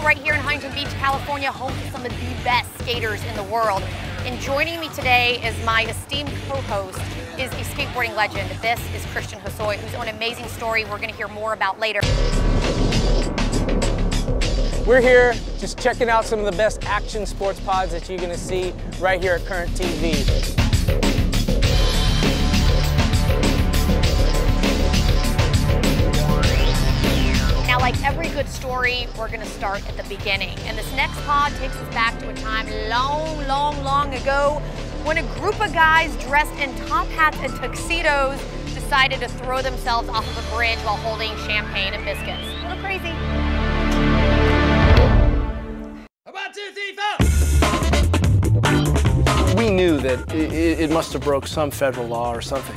right here in Huntington Beach, California, home to some of the best skaters in the world. And joining me today is my esteemed co-host, is a skateboarding legend. This is Hosoi, who's on an amazing story we're going to hear more about later. We're here just checking out some of the best action sports pods that you're going to see right here at Current TV. Now, like every good story, we're going to start at the beginning. And this next pod takes us back to a time long ago when a group of guys dressed in top hats and tuxedos decided to throw themselves off of a bridge while holding champagne and biscuits. A little crazy. About 2, 3, 4. We knew that it must have broke some federal law or something.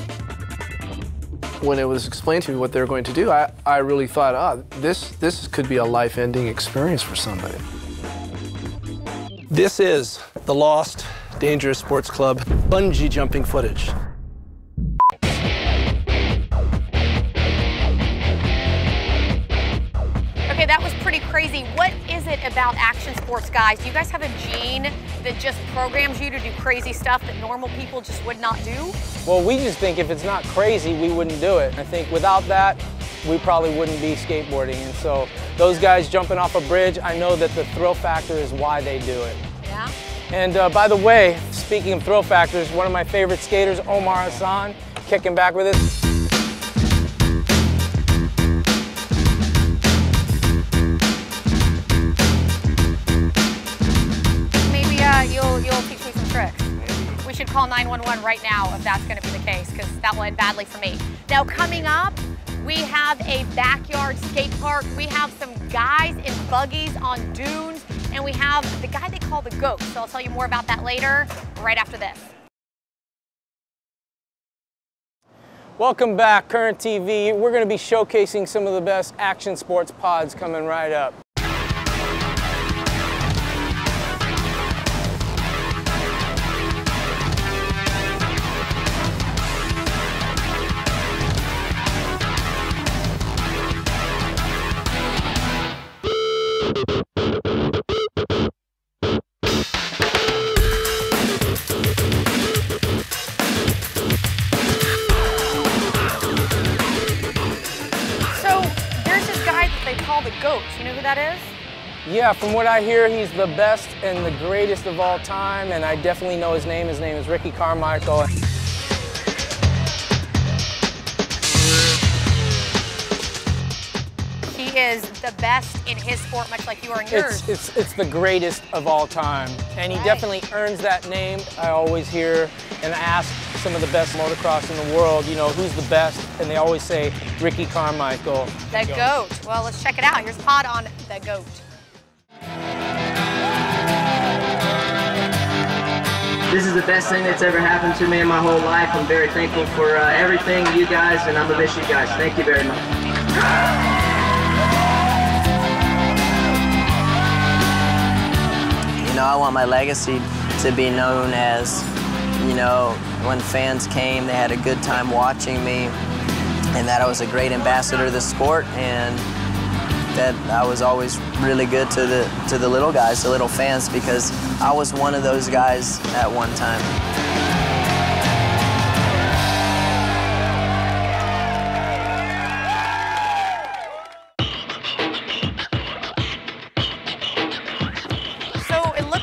When it was explained to me what they were going to do, I really thought, this could be a life-ending experience for somebody. This is the Lost Dangerous Sports Club bungee jumping footage. Okay, that was pretty crazy. What is it about action sports, guys? Do you guys have a gene that just programs you to do crazy stuff that normal people just would not do? Well, we just think if it's not crazy, we wouldn't do it. I think without that, we probably wouldn't be skateboarding. And so those guys jumping off a bridge, I know that the thrill factor is why they do it. Yeah? And by the way, speaking of thrill factors, one of my favorite skaters, Omar Hassan, kicking back with us. You'll teach me some tricks. We should call 911 right now if that's going to be the case, because that will end badly for me. Now, coming up, we have a backyard skate park. We have some guys in buggies on dunes, and we have the guy they call the GOAT. So I'll tell you more about that later, right after this. Welcome back, Current TV. We're going to be showcasing some of the best action sports pods coming right up. The GOAT. You know who that is? Yeah, from what I hear, he's the best and the greatest of all time, and I definitely know his name. His name is Ricky Carmichael. He is the best in his sport, much like you are in yours. It's the greatest of all time, and he definitely earns that name. I always hear and ask some of the best motocross in the world, you know, who's the best, and they always say Ricky Carmichael. The GOAT. Well, let's check it out. Here's a pod on the GOAT. This is the best thing that's ever happened to me in my whole life. I'm very thankful for everything, you guys, and I'm gonna miss you guys. Thank you very much. You know, I want my legacy to be known as, you know, when fans came, they had a good time watching me, and that I was a great ambassador of the sport, and that I was always really good to the little guys, the little fans, because I was one of those guys at one time.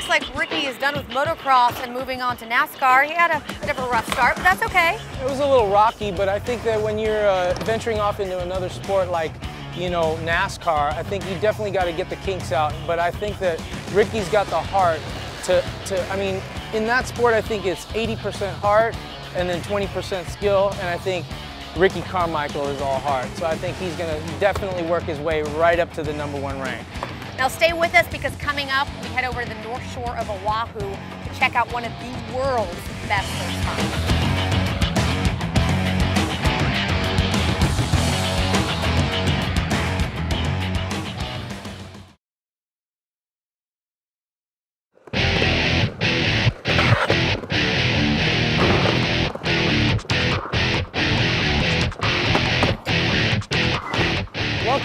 Like Ricky is done with motocross and moving on to NASCAR. He had a bit of a rough start, but that's okay. It was a little rocky, but I think that when you're venturing off into another sport like, you know, NASCAR, I think you definitely got to get the kinks out. But I think that Ricky's got the heart to I mean, in that sport, I think it's 80% heart and then 20% skill, and I think Ricky Carmichael is all heart. So I think he's going to definitely work his way right up to the #1 rank. Now stay with us, because coming up, we head over to the North Shore of Oahu to check out one of the world's best surf spots.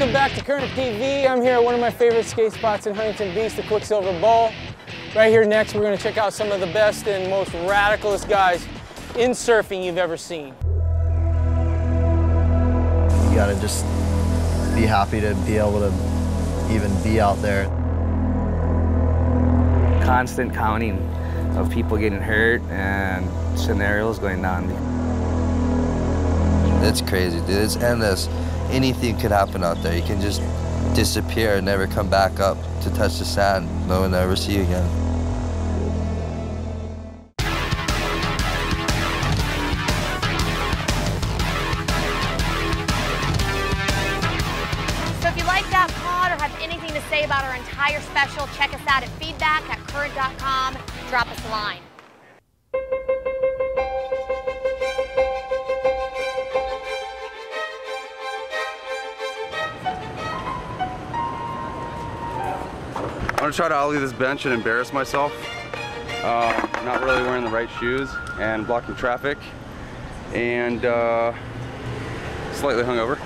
Welcome back to Current TV. I'm here at one of my favorite skate spots in Huntington Beach, the Quicksilver Bowl. Right here next, we're gonna check out some of the best and most radicalest guys in surfing you've ever seen. You gotta just be happy to be able to even be out there. Constant counting of people getting hurt and scenarios going down. It's crazy, dude. It's endless. Anything could happen out there. You can just disappear and never come back up to touch the sand. No one will ever see you again. So if you like that pod or have anything to say about our entire special, check us out at feedback@current.com. Drop us a line. I'm gonna try to ollie this bench and embarrass myself. Not really wearing the right shoes and blocking traffic, and slightly hungover.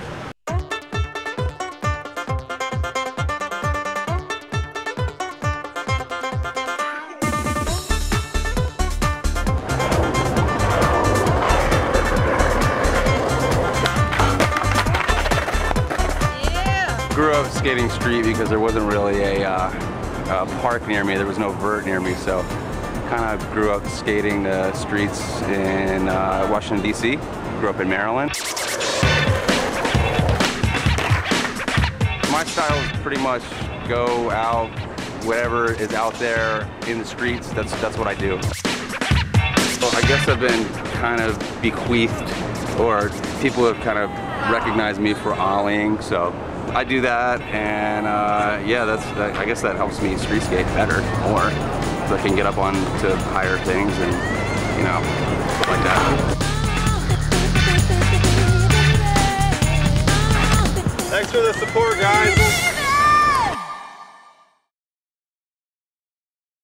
Grew up skating street because there wasn't really a park near me. There was no vert near me, so kind of grew up skating the streets in Washington, D.C. Grew up in Maryland. My style is pretty much go out, whatever is out there in the streets, that's what I do. So I guess I've been kind of bequeathed, or people have kind of recognized me for ollieing, so I do that, and yeah, I guess that helps me street skate better, more, so I can get up on to higher things and, you know, like that.